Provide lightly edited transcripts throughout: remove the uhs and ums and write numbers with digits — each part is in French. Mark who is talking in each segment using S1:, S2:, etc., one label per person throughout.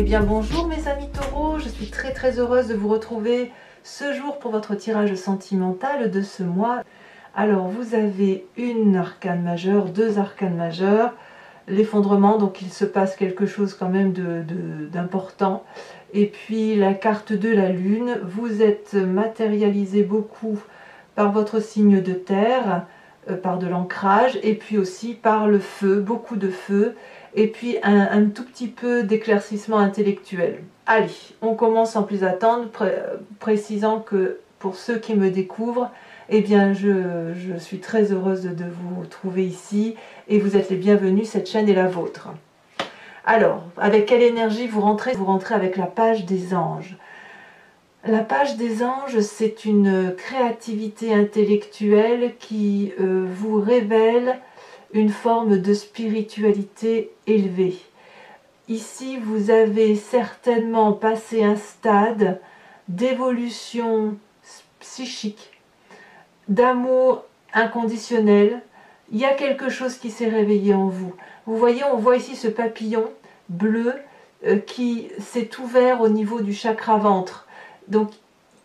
S1: Eh bien bonjour mes amis taureaux, je suis très heureuse de vous retrouver ce jour pour votre tirage sentimental de ce mois. Alors vous avez une arcane majeure, deux arcanes majeures, l'effondrement, donc il se passe quelque chose quand même d'important. Et puis la carte de la lune, vous êtes matérialisé beaucoup par votre signe de terre, par de l'ancrage, et puis aussi par le feu, beaucoup de feu, et puis un tout petit peu d'éclaircissement intellectuel. Allez, on commence sans plus attendre, précisant que pour ceux qui me découvrent, eh bien je suis très heureuse de vous trouver ici, et vous êtes les bienvenus, cette chaîne est la vôtre. Alors, avec quelle énergie vous rentrez? Vous rentrez avec la page des anges. La page des anges, c'est une créativité intellectuelle qui vous révèle une forme de spiritualité élevée. Ici, vous avez certainement passé un stade d'évolution psychique, d'amour inconditionnel. Il y a quelque chose qui s'est réveillé en vous. Vous voyez, on voit ici ce papillon bleu qui s'est ouvert au niveau du chakra ventre. Donc,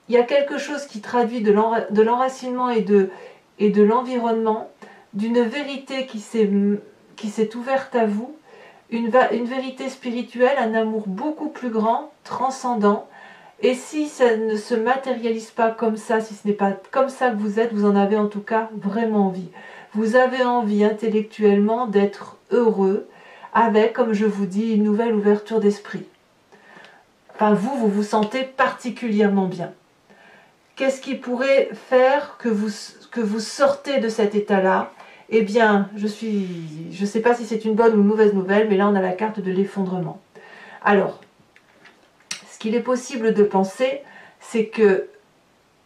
S1: il y a quelque chose qui traduit de l'enracinement et de l'environnement, d'une vérité qui s'est ouverte à vous, une vérité spirituelle, un amour beaucoup plus grand, transcendant. Et si ça ne se matérialise pas comme ça, si ce n'est pas comme ça que vous êtes, vous en avez en tout cas vraiment envie. Vous avez envie intellectuellement d'être heureux avec, comme je vous dis, une nouvelle ouverture d'esprit. Enfin, vous vous sentez particulièrement bien. Qu'est-ce qui pourrait faire que vous sortez de cet état-là? Eh bien, je ne sais pas si c'est une bonne ou une mauvaise nouvelle, mais là on a la carte de l'effondrement. Alors, ce qu'il est possible de penser, c'est que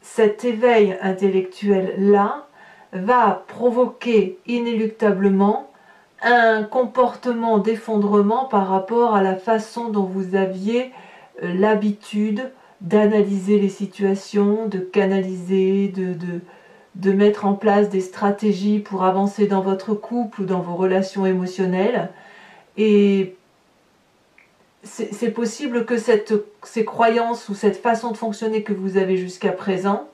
S1: cet éveil intellectuel-là va provoquer inéluctablement un comportement d'effondrement par rapport à la façon dont vous aviez l'habitude d'analyser les situations, de canaliser, de mettre en place des stratégies pour avancer dans votre couple ou dans vos relations émotionnelles. Et c'est possible que ces croyances ou cette façon de fonctionner que vous avez jusqu'à présent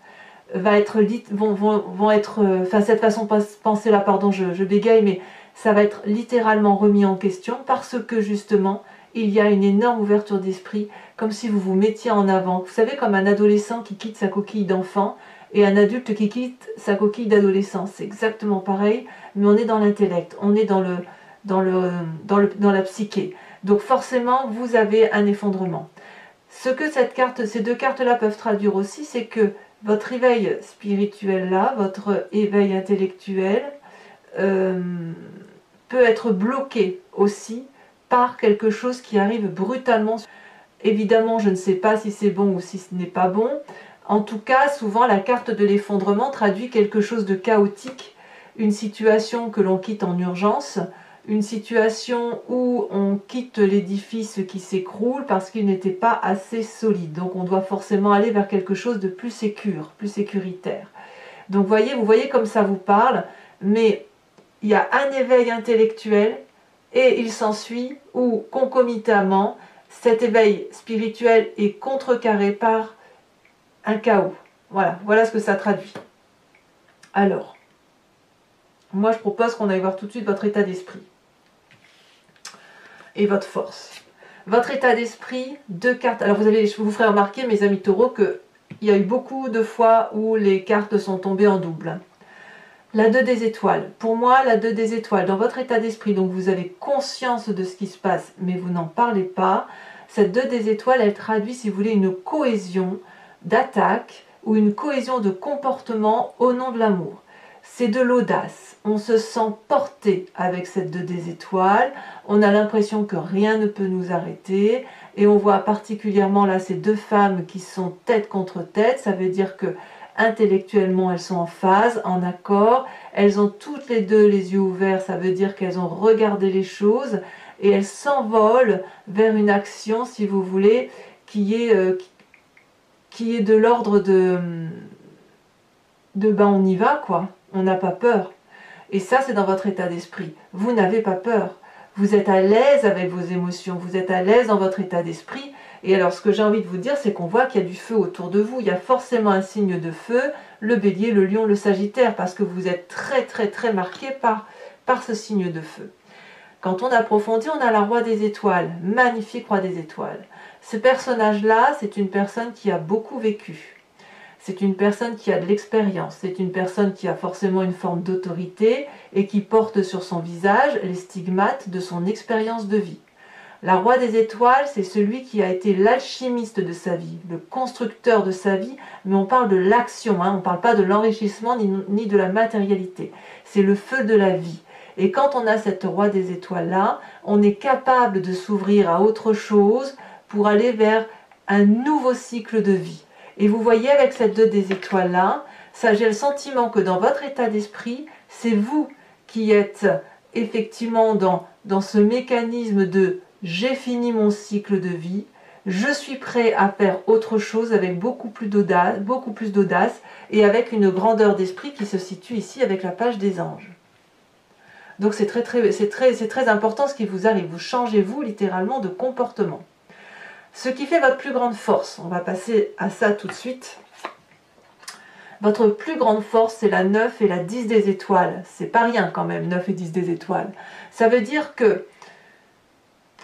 S1: vont être, enfin cette façon de penser là, pardon, je bégaye, mais ça va être littéralement remis en question parce que justement, il y a une énorme ouverture d'esprit, comme si vous vous mettiez en avant. Vous savez, comme un adolescent qui quitte sa coquille d'enfant et un adulte qui quitte sa coquille d'adolescent. C'est exactement pareil, mais on est dans l'intellect, on est dans la psyché. Donc forcément, vous avez un effondrement. Ce que ces deux cartes-là peuvent traduire aussi, c'est que votre éveil spirituel-là, votre éveil intellectuel, peut être bloqué aussi par quelque chose qui arrive brutalement. Évidemment, je ne sais pas si c'est bon ou si ce n'est pas bon. En tout cas, souvent, la carte de l'effondrement traduit quelque chose de chaotique, une situation que l'on quitte en urgence, une situation où on quitte l'édifice qui s'écroule parce qu'il n'était pas assez solide. Donc on doit forcément aller vers quelque chose de plus sécuritaire. Donc vous voyez comme ça vous parle, mais il y a un éveil intellectuel et il s'ensuit où concomitamment cet éveil spirituel est contrecarré par un chaos. Voilà ce que ça traduit. Alors, moi je propose qu'on aille voir tout de suite votre état d'esprit et votre force. Votre état d'esprit, deux cartes. Alors je vous ferai remarquer, mes amis taureaux, qu'il y a eu beaucoup de fois où les cartes sont tombées en double. La 2 des étoiles. Pour moi, la 2 des étoiles, dans votre état d'esprit, donc vous avez conscience de ce qui se passe, mais vous n'en parlez pas. Cette 2 des étoiles, elle traduit, si vous voulez, une cohésion d'attaque ou une cohésion de comportement au nom de l'amour. C'est de l'audace. On se sent porté avec cette 2 des étoiles. On a l'impression que rien ne peut nous arrêter. Et on voit particulièrement là ces deux femmes qui sont tête contre tête. Ça veut dire que intellectuellement, elles sont en phase, en accord. Elles ont toutes les deux les yeux ouverts. Ça veut dire qu'elles ont regardé les choses. Et elles s'envolent vers une action, si vous voulez, qui est de l'ordre de ben on y va quoi. On n'a pas peur. Et ça, c'est dans votre état d'esprit. Vous n'avez pas peur. vous êtes à l'aise avec vos émotions, vous êtes à l'aise dans votre état d'esprit. Et alors ce que j'ai envie de vous dire, c'est qu'on voit qu'il y a du feu autour de vous, il y a forcément un signe de feu, le bélier, le lion, le sagittaire, parce que vous êtes très marqué par ce signe de feu. Quand on approfondit, on a la roi des étoiles, magnifique roi des étoiles. Ce personnage-là, c'est une personne qui a beaucoup vécu. C'est une personne qui a de l'expérience, c'est une personne qui a forcément une forme d'autorité et qui porte sur son visage les stigmates de son expérience de vie. La roi des étoiles, c'est celui qui a été l'alchimiste de sa vie, le constructeur de sa vie, mais on parle de l'action, on ne parle pas de l'enrichissement ni de la matérialité. C'est le feu de la vie. Et quand on a cette roi des étoiles-là, on est capable de s'ouvrir à autre chose pour aller vers un nouveau cycle de vie. Et vous voyez avec cette 2 des étoiles-là, ça j'ai le sentiment que dans votre état d'esprit, c'est vous qui êtes effectivement dans ce mécanisme de « j'ai fini mon cycle de vie », je suis prêt à faire autre chose avec beaucoup plus d'audace et avec une grandeur d'esprit qui se situe ici avec la page des anges. Donc c'est très important ce qui vous arrive, vous changez vous littéralement de comportement. Ce qui fait votre plus grande force, on va passer à ça tout de suite. Votre plus grande force, c'est la 9 et la 10 des étoiles. C'est pas rien quand même, 9 et 10 des étoiles. Ça veut dire que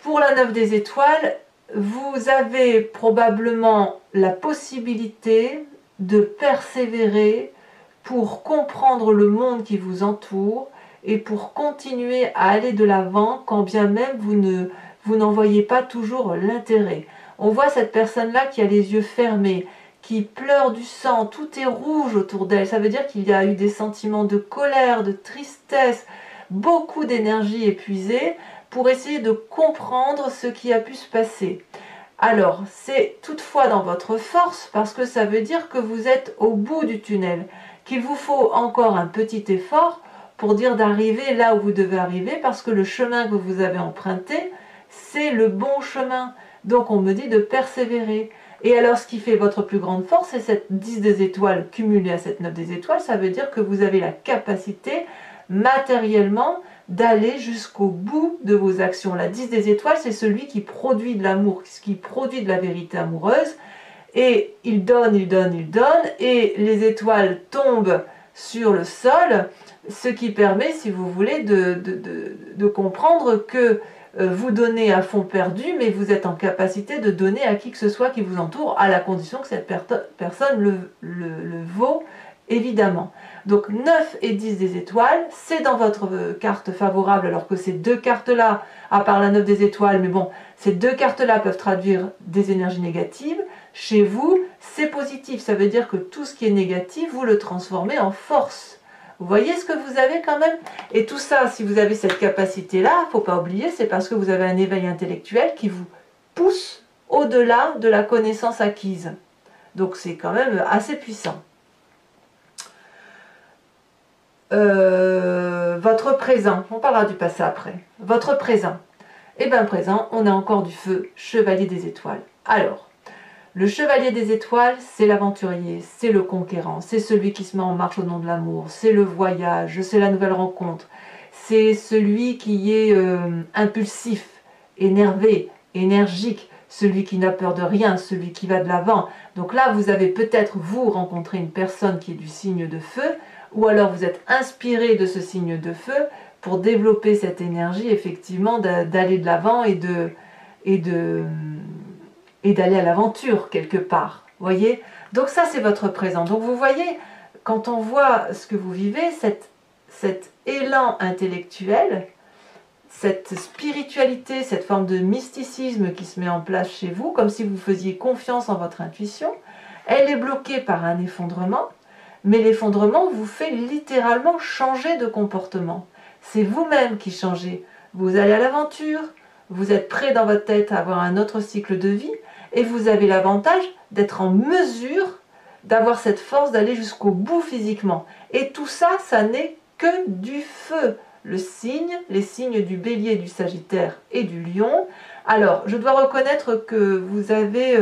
S1: pour la 9 des étoiles, vous avez probablement la possibilité de persévérer pour comprendre le monde qui vous entoure et pour continuer à aller de l'avant quand bien même vous n'en voyez pas toujours l'intérêt. On voit cette personne-là qui a les yeux fermés, qui pleure du sang, tout est rouge autour d'elle. Ça veut dire qu'il y a eu des sentiments de colère, de tristesse, beaucoup d'énergie épuisée pour essayer de comprendre ce qui a pu se passer. Alors, c'est toutefois dans votre force parce que ça veut dire que vous êtes au bout du tunnel, qu'il vous faut encore un petit effort pour dire d'arriver là où vous devez arriver parce que le chemin que vous avez emprunté, c'est le bon chemin. Donc on me dit de persévérer. Et alors ce qui fait votre plus grande force, c'est cette 10 des étoiles cumulée à cette 9 des étoiles, ça veut dire que vous avez la capacité matériellement d'aller jusqu'au bout de vos actions. La 10 des étoiles, c'est celui qui produit de l'amour, qui produit de la vérité amoureuse. Et il donne, et les étoiles tombent sur le sol, ce qui permet, si vous voulez, de comprendre que vous donnez à fond perdu, mais vous êtes en capacité de donner à qui que ce soit qui vous entoure, à la condition que cette personne le vaut, évidemment. Donc 9 et 10 des étoiles, c'est dans votre carte favorable, alors que ces deux cartes-là, à part la 9 des étoiles, mais bon, ces deux cartes-là peuvent traduire des énergies négatives. Chez vous, c'est positif, ça veut dire que tout ce qui est négatif, vous le transformez en force. Vous voyez ce que vous avez quand même? Et tout ça, si vous avez cette capacité-là, il ne faut pas oublier, c'est parce que vous avez un éveil intellectuel qui vous pousse au-delà de la connaissance acquise. Donc c'est quand même assez puissant. Votre présent, on parlera du passé après. Votre présent. Et bien présent, on a encore du feu, chevalier des étoiles. Alors, le chevalier des étoiles, c'est l'aventurier, c'est le conquérant, c'est celui qui se met en marche au nom de l'amour, c'est le voyage, c'est la nouvelle rencontre, c'est celui qui est impulsif, énervé, énergique, celui qui n'a peur de rien, celui qui va de l'avant. Donc là, vous avez peut-être, vous, rencontré une personne qui est du signe de feu, ou alors vous êtes inspiré de ce signe de feu pour développer cette énergie, effectivement, d'aller de l'avant et d'aller à l'aventure quelque part, voyez. Donc ça c'est votre présent. Donc vous voyez, quand on voit ce que vous vivez, cet élan intellectuel, cette spiritualité, cette forme de mysticisme qui se met en place chez vous, comme si vous faisiez confiance en votre intuition, elle est bloquée par un effondrement, mais l'effondrement vous fait littéralement changer de comportement. C'est vous-même qui changez. Vous allez à l'aventure, vous êtes prêt dans votre tête à avoir un autre cycle de vie, et vous avez l'avantage d'être en mesure d'avoir cette force d'aller jusqu'au bout physiquement. Et tout ça, ça n'est que du feu. Les signes du bélier, du sagittaire et du lion. Alors, je dois reconnaître que vous avez,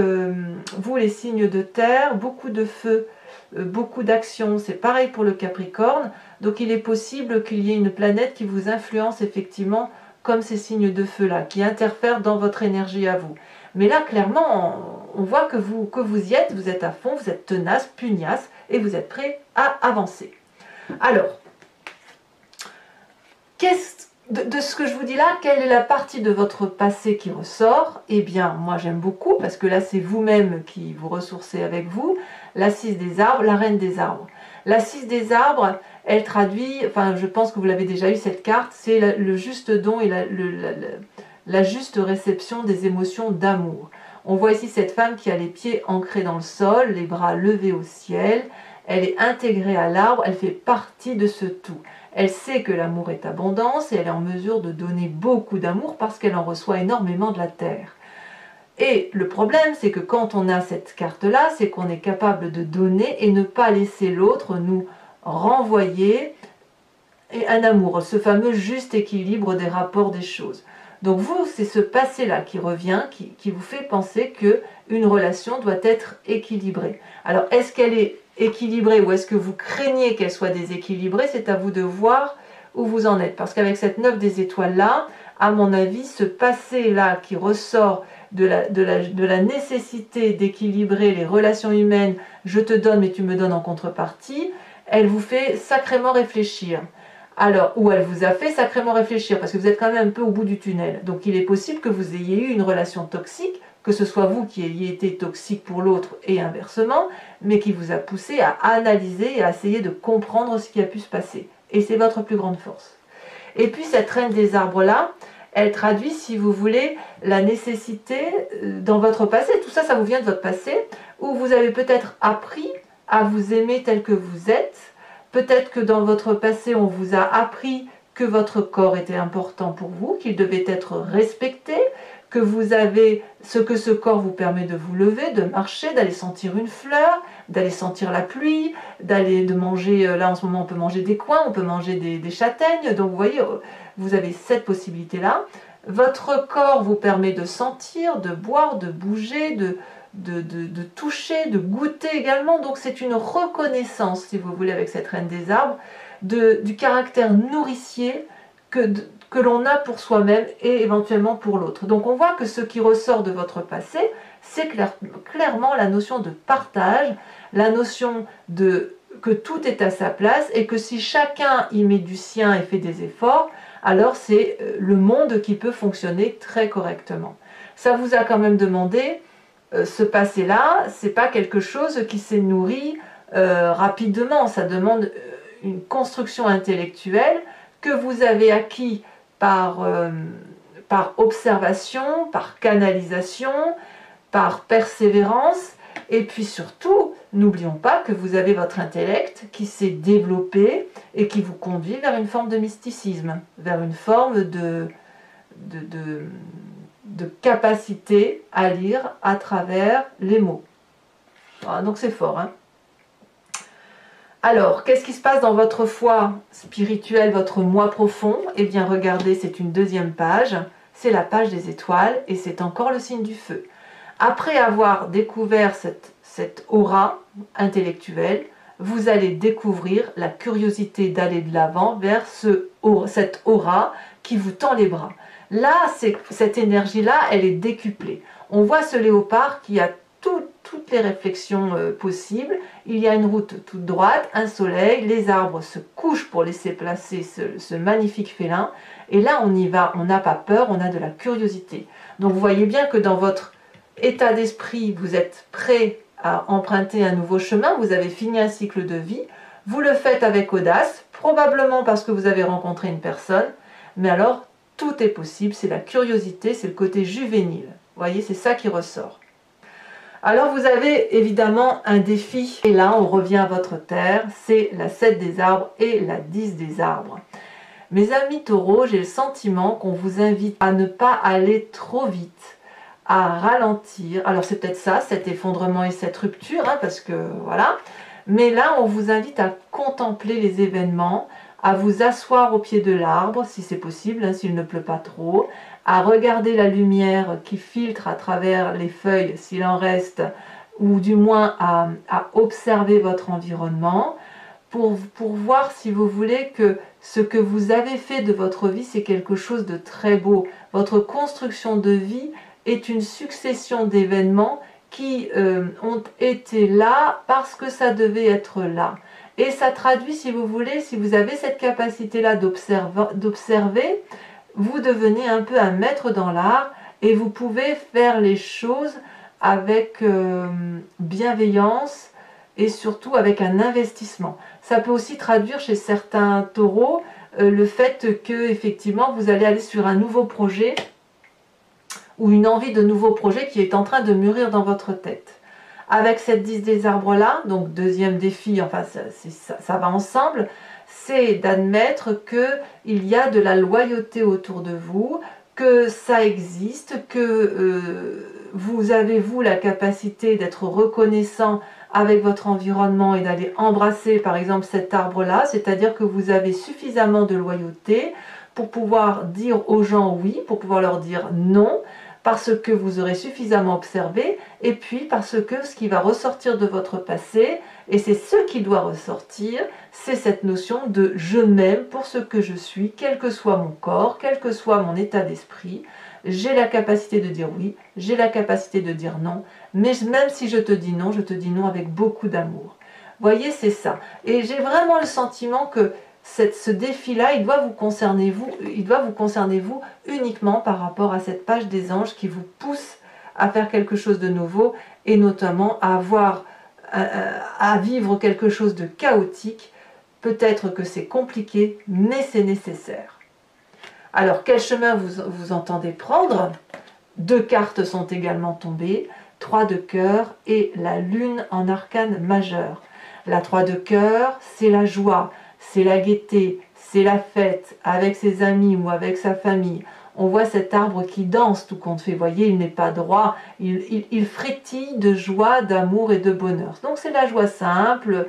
S1: vous les signes de terre, beaucoup de feu, beaucoup d'action. C'est pareil pour le Capricorne. Donc il est possible qu'il y ait une planète qui vous influence effectivement comme ces signes de feu-là, qui interfèrent dans votre énergie à vous. Mais là, clairement, on voit que vous y êtes, vous êtes à fond, vous êtes tenace, pugnace, et vous êtes prêt à avancer. Alors, de ce que je vous dis là, quelle est la partie de votre passé qui ressort? Eh bien, moi j'aime beaucoup, parce que là c'est vous-même qui vous ressourcez avec vous, la 6 des arbres, la reine des arbres. La 6 des arbres, elle traduit, enfin je pense que vous l'avez déjà eu cette carte, c'est le juste don et la juste réception des émotions d'amour. On voit ici cette femme qui a les pieds ancrés dans le sol, les bras levés au ciel, elle est intégrée à l'arbre, elle fait partie de ce tout. Elle sait que l'amour est abondance et elle est en mesure de donner beaucoup d'amour parce qu'elle en reçoit énormément de la terre. Et le problème, c'est que quand on a cette carte-là, c'est qu'on est capable de donner et ne pas laisser l'autre nous renvoyer un amour, ce fameux juste équilibre des rapports des choses. Donc vous, c'est ce passé-là qui revient, qui vous fait penser qu'une relation doit être équilibrée. Alors, est-ce qu'elle est équilibrée ou est-ce que vous craignez qu'elle soit déséquilibrée? C'est à vous de voir où vous en êtes. Parce qu'avec cette 9 des étoiles-là, à mon avis, ce passé-là qui ressort de la nécessité d'équilibrer les relations humaines, je te donne mais tu me donnes en contrepartie, elle vous fait sacrément réfléchir. Alors, ou elle vous a fait sacrément réfléchir, parce que vous êtes quand même un peu au bout du tunnel. Donc il est possible que vous ayez eu une relation toxique, que ce soit vous qui ayez été toxique pour l'autre et inversement, mais qui vous a poussé à analyser et à essayer de comprendre ce qui a pu se passer. Et c'est votre plus grande force. Et puis cette reine des arbres-là, elle traduit, si vous voulez, la nécessité dans votre passé, tout ça, ça vous vient de votre passé, où vous avez peut-être appris à vous aimer tel que vous êtes. Peut-être que dans votre passé, on vous a appris que votre corps était important pour vous, qu'il devait être respecté, que vous avez ce que ce corps vous permet de vous lever, de marcher, d'aller sentir une fleur, d'aller sentir la pluie, de manger, là en ce moment on peut manger des coings, on peut manger des châtaignes, donc vous voyez, vous avez cette possibilité-là. Votre corps vous permet de sentir, de boire, de bouger, de toucher, de goûter également. Donc c'est une reconnaissance, si vous voulez, avec cette reine des arbres, du caractère nourricier que l'on a pour soi-même et éventuellement pour l'autre. Donc on voit que ce qui ressort de votre passé, c'est clairement la notion de partage, la notion que tout est à sa place et que si chacun y met du sien et fait des efforts, alors c'est le monde qui peut fonctionner très correctement. Ça vous a quand même demandé ce passé-là, c'est pas quelque chose qui s'est nourri rapidement, ça demande une construction intellectuelle que vous avez acquis par observation, par canalisation, par persévérance, et puis surtout, n'oublions pas que vous avez votre intellect qui s'est développé et qui vous conduit vers une forme de mysticisme, vers une forme de capacité à lire à travers les mots. Voilà, donc c'est fort, hein. Alors, qu'est-ce qui se passe dans votre foi spirituelle, votre moi profond? Eh bien, regardez, c'est une deuxième page, c'est la page des étoiles et c'est encore le signe du feu. Après avoir découvert cette aura intellectuelle, vous allez découvrir la curiosité d'aller de l'avant vers cette aura qui vous tend les bras. Là, cette énergie-là, elle est décuplée. On voit ce léopard qui a toutes les réflexions possibles. Il y a une route toute droite, un soleil, les arbres se couchent pour laisser placer ce magnifique félin. Et là, on y va, on n'a pas peur, on a de la curiosité. Donc vous voyez bien que dans votre état d'esprit, vous êtes prêt à emprunter un nouveau chemin, vous avez fini un cycle de vie, vous le faites avec audace, probablement parce que vous avez rencontré une personne, mais alors tout est possible, c'est la curiosité, c'est le côté juvénile. Vous voyez, c'est ça qui ressort. Alors vous avez évidemment un défi, et là on revient à votre terre, c'est la 7 des arbres et la 10 des arbres. Mes amis taureaux, j'ai le sentiment qu'on vous invite à ne pas aller trop vite, à ralentir. Alors c'est peut-être ça, cet effondrement et cette rupture, hein, parce que voilà. Mais là, on vous invite à contempler les événements, à vous asseoir au pied de l'arbre, si c'est possible, hein, s'il ne pleut pas trop, à regarder la lumière qui filtre à travers les feuilles, s'il en reste, ou du moins à observer votre environnement, pour voir, si vous voulez, que Ce que vous avez fait de votre vie, c'est quelque chose de très beau. Votre construction de vie est une succession d'événements qui ont été là parce que ça devait être là. Et ça traduit, si vous voulez, si vous avez cette capacité-là d'observer, vous devenez un peu un maître dans l'art et vous pouvez faire les choses avec bienveillance et surtout avec un investissement. Ça peut aussi traduire chez certains taureaux le fait que effectivement vous allez aller sur un nouveau projet ou une envie de nouveau projet qui est en train de mûrir dans votre tête. Avec cette 10 des arbres là, donc deuxième défi, enfin ça va ensemble, c'est d'admettre qu'il y a de la loyauté autour de vous, que ça existe, que vous avez vous la capacité d'être reconnaissant avec votre environnement et d'aller embrasser par exemple cet arbre là, c'est-à-dire que vous avez suffisamment de loyauté pour pouvoir dire aux gens oui, pour pouvoir leur dire non, parce que vous aurez suffisamment observé, et puis parce que ce qui va ressortir de votre passé, et c'est ce qui doit ressortir, c'est cette notion de je m'aime pour ce que je suis, quel que soit mon corps, quel que soit mon état d'esprit, j'ai la capacité de dire oui, j'ai la capacité de dire non, mais même si je te dis non avec beaucoup d'amour. Voyez, c'est ça. Et j'ai vraiment le sentiment que ce défi-là, il doit vous concerner vous uniquement par rapport à cette page des anges qui vous pousse à faire quelque chose de nouveau et notamment à vivre quelque chose de chaotique. Peut-être que c'est compliqué, mais c'est nécessaire. Alors, quel chemin vous entendez prendre? 2 cartes sont également tombées, 3 de cœur et la lune en arcane majeur. La 3 de cœur, c'est la joie, c'est la gaieté, c'est la fête avec ses amis ou avec sa famille. On voit cet arbre qui danse tout compte fait, voyez, il n'est pas droit, il frétille de joie, d'amour et de bonheur. Donc c'est la joie simple,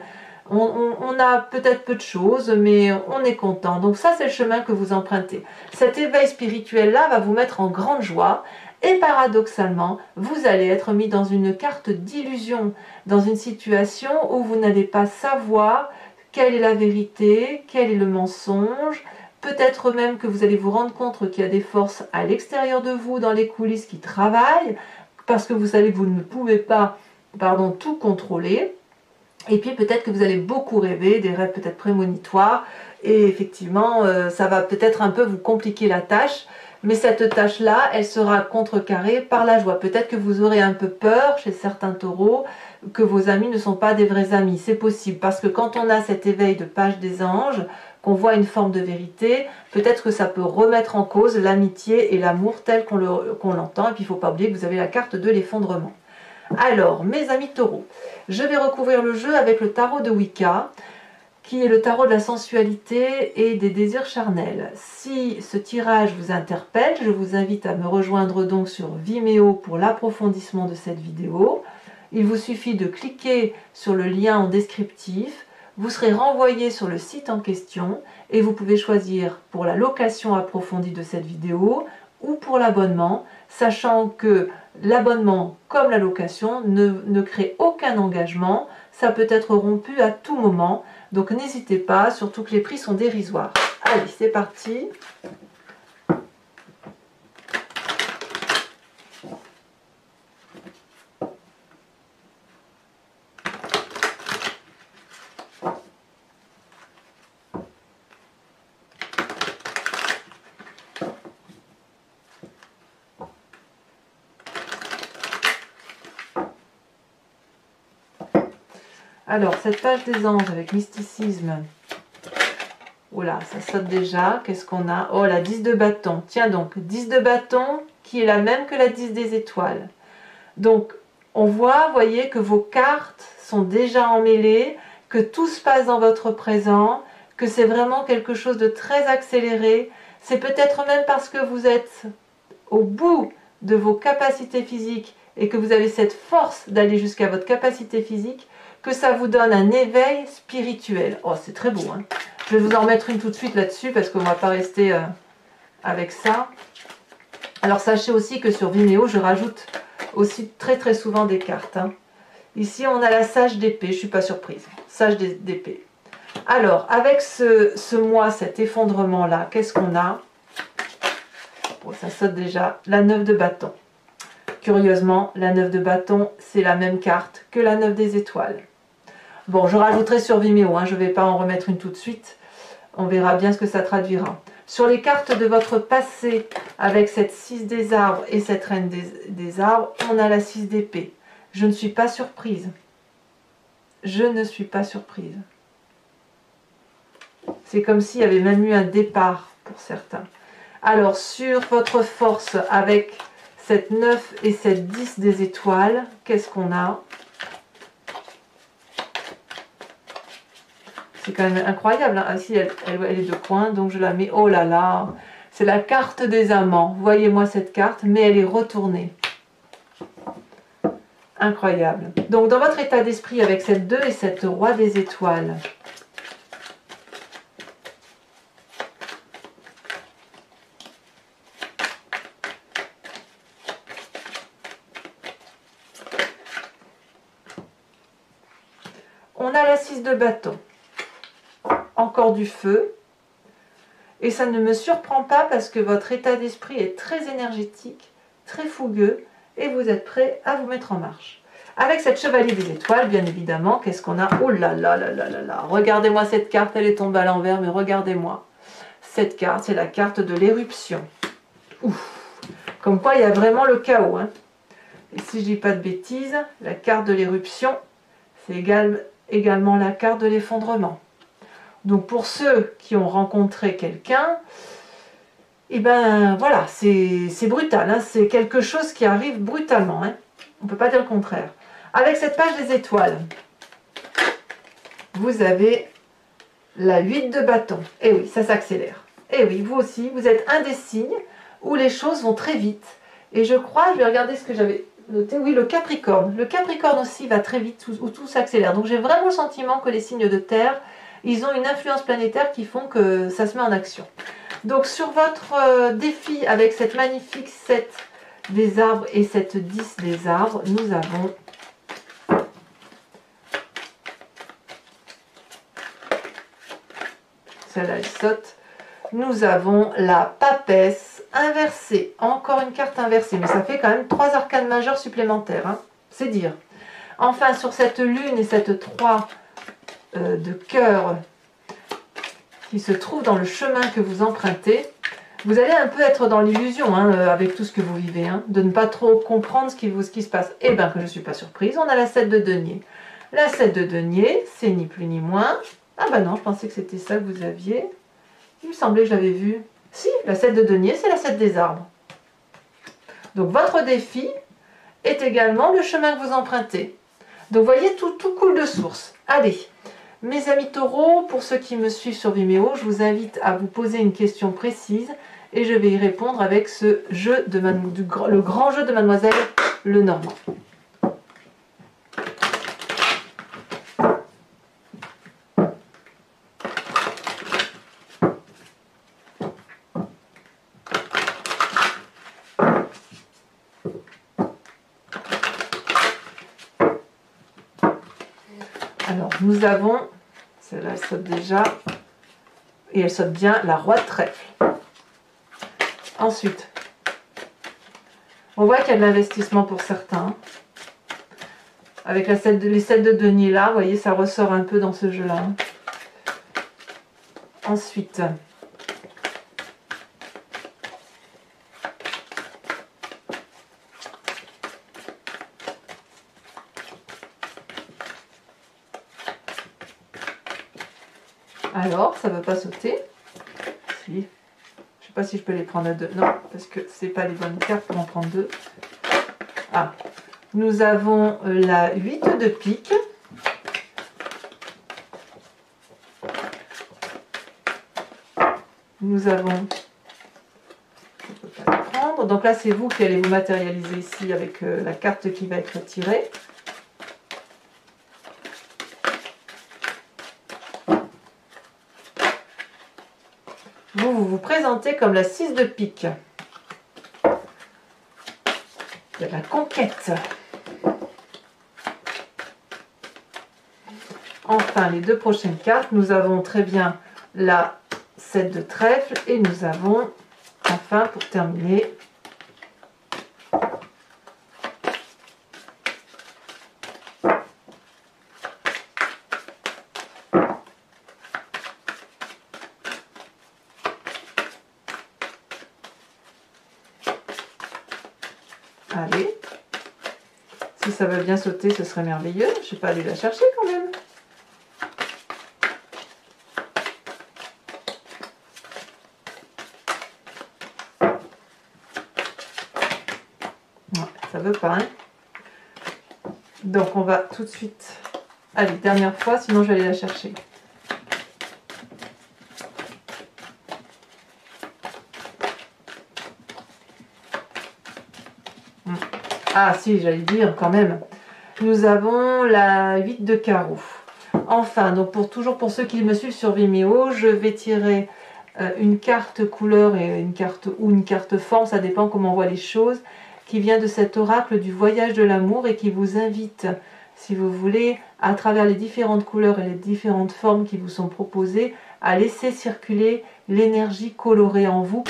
S1: on a peut-être peu de choses, mais on est content. Donc ça c'est le chemin que vous empruntez. Cet éveil spirituel-là va vous mettre en grande joie, et paradoxalement, vous allez être mis dans une carte d'illusion, dans une situation où vous n'allez pas savoir quelle est la vérité, quel est le mensonge. Peut-être même que vous allez vous rendre compte qu'il y a des forces à l'extérieur de vous, dans les coulisses, qui travaillent, parce que vous savez que vous ne pouvez pas, tout contrôler. Et puis peut-être que vous allez beaucoup rêver, des rêves peut-être prémonitoires, et effectivement, ça va peut-être un peu vous compliquer la tâche, mais cette tâche-là, elle sera contrecarrée par la joie. Peut-être que vous aurez un peu peur chez certains taureaux, que vos amis ne sont pas des vrais amis. C'est possible, parce que quand on a cet éveil de page des anges, qu'on voit une forme de vérité, peut-être que ça peut remettre en cause l'amitié et l'amour tel qu'on l'entend. Et puis il ne faut pas oublier que vous avez la carte de l'effondrement. Alors, mes amis taureaux, je vais recouvrir le jeu avec le tarot de Wicca, qui est le tarot de la sensualité et des désirs charnels. Si ce tirage vous interpelle, je vous invite à me rejoindre donc sur Vimeo pour l'approfondissement de cette vidéo. Il vous suffit de cliquer sur le lien en descriptif, vous serez renvoyé sur le site en question et vous pouvez choisir pour la location approfondie de cette vidéo ou pour l'abonnement, sachant que l'abonnement comme la location ne crée aucun engagement, ça peut être rompu à tout moment, donc n'hésitez pas, surtout que les prix sont dérisoires. Allez, c'est parti. Alors, cette page des anges avec mysticisme. Oh là, ça saute déjà. Qu'est-ce qu'on a? Oh, la 10 de bâton. Tiens donc, 10 de bâton qui est la même que la 10 des étoiles. Donc, on voit, voyez, que vos cartes sont déjà emmêlées, que tout se passe dans votre présent, que c'est vraiment quelque chose de très accéléré. C'est peut-être même parce que vous êtes au bout de vos capacités physiques et que vous avez cette force d'aller jusqu'à votre capacité physique, que ça vous donne un éveil spirituel. Oh, c'est très beau, hein. Je vais vous en mettre une tout de suite là-dessus parce qu'on ne va pas rester avec ça. Alors, sachez aussi que sur Vimeo, je rajoute aussi très souvent des cartes, hein. Ici, on a la sage d'épée, je ne suis pas surprise. Sage d'épée. Alors, avec ce mois, cet effondrement-là, qu'est-ce qu'on a? Bon, ça saute déjà. La 9 de bâton. Curieusement, la 9 de bâton, c'est la même carte que la 9 des étoiles. Bon, je rajouterai sur Vimeo, hein, je ne vais pas en remettre une tout de suite. On verra bien ce que ça traduira. Sur les cartes de votre passé, avec cette 6 des arbres et cette reine des arbres, on a la 6 d'épée. Je ne suis pas surprise. Je ne suis pas surprise. C'est comme s'il y avait même eu un départ pour certains. Alors, sur votre force, avec cette 9 et cette 10 des étoiles, qu'est-ce qu'on a? C'est quand même incroyable. Hein. Ah, si, elle est de coin, donc je la mets. Oh là là! C'est la carte des amants. Voyez-moi cette carte, mais elle est retournée. Incroyable. Donc, dans votre état d'esprit, avec cette 2 et cette roi des étoiles, on a la 6 de bâton. Encore du feu. Et ça ne me surprend pas parce que votre état d'esprit est très énergétique, très fougueux, et vous êtes prêt à vous mettre en marche. Avec cette chevalier des étoiles, bien évidemment, qu'est-ce qu'on a? Oh là là là là là là! Regardez-moi cette carte, elle est tombée à l'envers, mais regardez-moi. Cette carte, c'est la carte de l'éruption. Ouf! Comme quoi, il y a vraiment le chaos. Hein. Et si je dis pas de bêtises, la carte de l'éruption, c'est également la carte de l'effondrement. Donc pour ceux qui ont rencontré quelqu'un, et ben voilà, c'est brutal, hein, c'est quelque chose qui arrive brutalement, hein. On ne peut pas dire le contraire. Avec cette page des étoiles, vous avez la 8 de bâton. Et oui, ça s'accélère. Et oui, vous aussi, vous êtes un des signes où les choses vont très vite. Et je crois, je vais regarder ce que j'avais noté, oui, le Capricorne. Le Capricorne aussi va très vite, où tout s'accélère. Donc j'ai vraiment le sentiment que les signes de terre, ils ont une influence planétaire qui font que ça se met en action. Donc sur votre défi avec cette magnifique 7 des arbres et cette 10 des arbres, nous avons celle-là elle saute. Nous avons la papesse inversée. Encore une carte inversée, mais ça fait quand même 3 arcanes majeures supplémentaires. Hein. C'est dire. Enfin, sur cette lune et cette 3 de cœur qui se trouve dans le chemin que vous empruntez, vous allez un peu être dans l'illusion hein, avec tout ce que vous vivez, hein, de ne pas trop comprendre ce qui se passe. Eh bien que je ne suis pas surprise, on a la 7 de denier. La 7 de denier, c'est ni plus ni moins. Ah bah non, je pensais que c'était ça que vous aviez. Il me semblait que je l'avais vu. Si, la 7 de denier, c'est la 7 des arbres. Donc votre défi est également le chemin que vous empruntez. Donc vous voyez, tout coule de source. Allez, mes amis taureaux, pour ceux qui me suivent sur Vimeo, je vous invite à vous poser une question précise et je vais y répondre avec ce jeu de le grand jeu de Mademoiselle Lenormand. Alors, nous avons, celle-là elle saute déjà, et elle saute bien, la roi de trèfle. Ensuite, on voit qu'il y a de l'investissement pour certains. Avec les 7 de denier là, vous voyez, ça ressort un peu dans ce jeu-là. Ensuite, alors, ça ne veut pas sauter. Si. Je ne sais pas si je peux les prendre à deux. Non, parce que ce n'est pas les bonnes cartes pour en prendre deux. Ah, nous avons la 8 de pique. Nous avons... Je ne peux pas la prendre. Donc là, c'est vous qui allez vous matérialiser ici avec la carte qui va être tirée. Vous vous présentez comme la 6 de pique. De la conquête. Enfin, les deux prochaines cartes, nous avons très bien la 7 de trèfle et nous avons, enfin, pour terminer, allez, si ça veut bien sauter, ce serait merveilleux. Je ne vais pas aller la chercher quand même. Ouais, ça veut pas, hein. Donc on va tout de suite... Allez, dernière fois, sinon je vais aller la chercher. Ah si, j'allais dire quand même. Nous avons la 8 de carreau. Enfin, donc toujours pour ceux qui me suivent sur Vimeo, je vais tirer une carte couleur et une carte forme, ça dépend comment on voit les choses, qui vient de cet oracle du voyage de l'amour et qui vous invite, si vous voulez, à travers les différentes couleurs et les différentes formes qui vous sont proposées, à laisser circuler l'énergie colorée en vous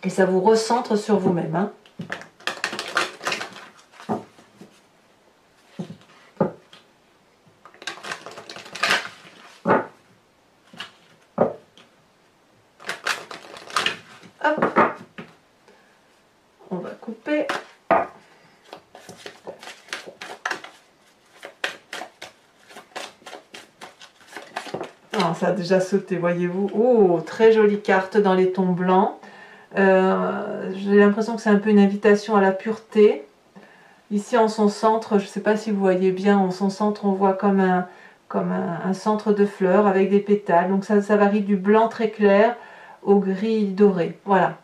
S1: et ça vous recentre sur vous-même, hein. Hop, on va couper. Ah, ça a déjà sauté, voyez-vous. Oh, très jolie carte dans les tons blancs. J'ai l'impression que c'est un peu une invitation à la pureté. Ici, en son centre, je ne sais pas si vous voyez bien, en son centre, on voit comme un centre de fleurs avec des pétales. Donc ça varie du blanc très clair au gris doré. Voilà.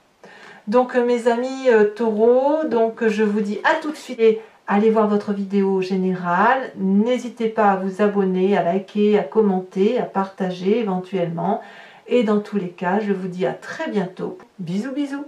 S1: Donc mes amis taureaux, donc je vous dis à tout de suite et allez voir votre vidéo générale. N'hésitez pas à vous abonner, à liker, à commenter, à partager éventuellement. Et dans tous les cas, je vous dis à très bientôt. Bisous bisous.